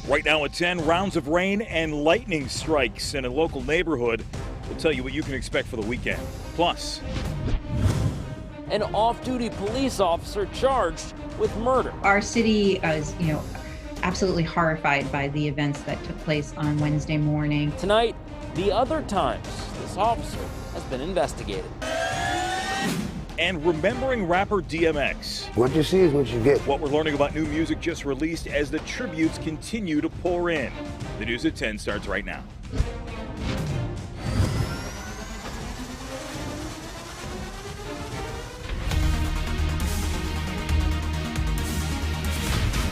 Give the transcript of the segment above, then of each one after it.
Right now at 10, rounds of rain and lightning strikes in a local neighborhood. We'll tell you what you can expect for the weekend. Plus, an off-duty police officer charged with murder. Our city is, absolutely horrified by the events that took place on Wednesday morning. Tonight, the other times this officer has been investigated. And remembering rapper DMX. What you see is what you get. What we're learning about new music just released as the tributes continue to pour in. The news at 10 starts right now.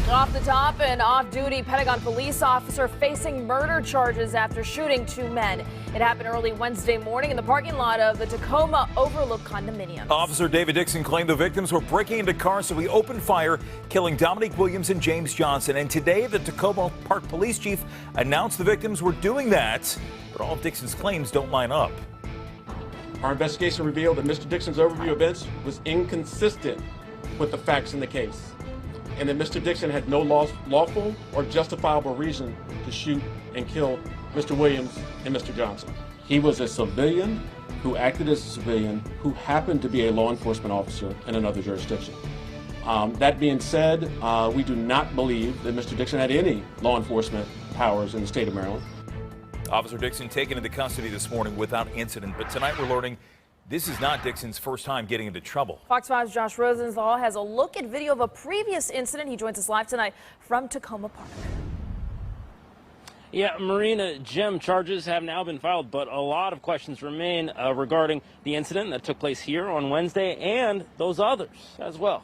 Off the top, an off-duty Pentagon police officer facing murder charges after shooting 2 men. It happened early Wednesday morning in the parking lot of the Tacoma Overlook condominium. Officer David Dixon claimed the victims were breaking into cars, so he opened fire, killing Dominique Williams and James Johnson. And today, the Tacoma Park Police Chief announced the victims were doing that, but all of Dixon's claims don't line up. Our investigation revealed that Mr. Dixon's overview of events was inconsistent with the facts in the case, and that Mr. Dixon had no lawful or justifiable reason to shoot and kill Mr. Williams and Mr. Johnson. He was a civilian who acted as a civilian who happened to be a law enforcement officer in another jurisdiction. That being said, we do not believe that Mr. Dixon had any law enforcement powers in the state of Maryland. Officer Dixon taken into custody this morning without incident, but tonight we're learning this is not Dixon's first time getting into trouble. Fox 5's Josh Rosenthal has a look at video of a previous incident. He joins us live tonight from Tacoma Park. Yeah, Marina, Jim, charges have now been filed, but a lot of questions remain regarding the incident that took place here on Wednesday and those others as well.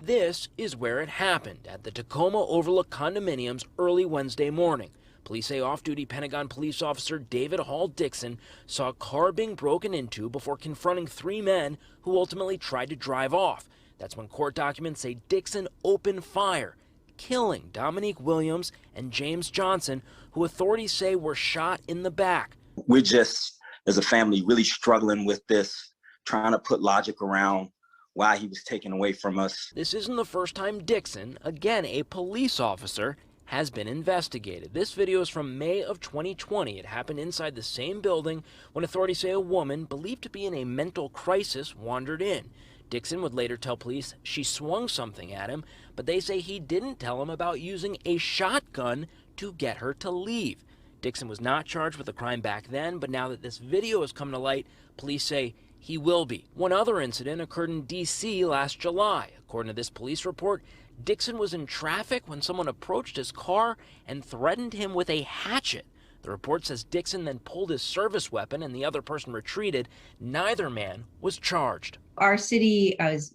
This is where it happened, at the Tacoma Overlook condominiums early Wednesday morning. Police say off-duty Pentagon police officer David Hall Dixon saw a car being broken into before confronting 3 men who ultimately tried to drive off. That's when court documents say Dixon opened fire, killing Dominique Williams and James Johnson, who authorities say were shot in the back. We're just, as a family, really struggling with this, trying to put logic around why he was taken away from us. This isn't the first time Dixon, again a police officer, has been investigated. This video is from May of 2020. It happened inside the same building when authorities say a woman believed to be in a mental crisis wandered in. Dixon would later tell police she swung something at him, but they say he didn't tell him about using a shotgun to get her to leave. Dixon was not charged with the crime back then, but now that this video has come to light, police say he will be. One other incident occurred in D.C. last July. According to this police report, Dixon was in traffic when someone approached his car and threatened him with a hatchet. The report says Dixon then pulled his service weapon and the other person retreated. Neither man was charged. Our city is,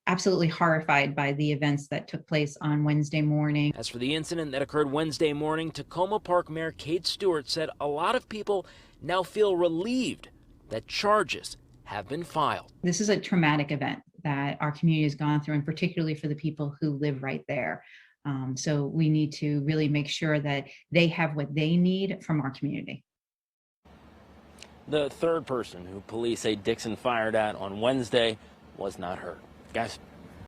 absolutely horrified by the events that took place on Wednesday morning. As for the incident that occurred Wednesday morning, Tacoma Park Mayor Kate Stewart said a lot of people now feel relieved that charges have been filed. This is a traumatic event that our community has gone through, and particularly for the people who live right there. So we need to really make sure that they have what they need from our community. The third person who police say Dixon fired at on Wednesday was not hurt. Guys.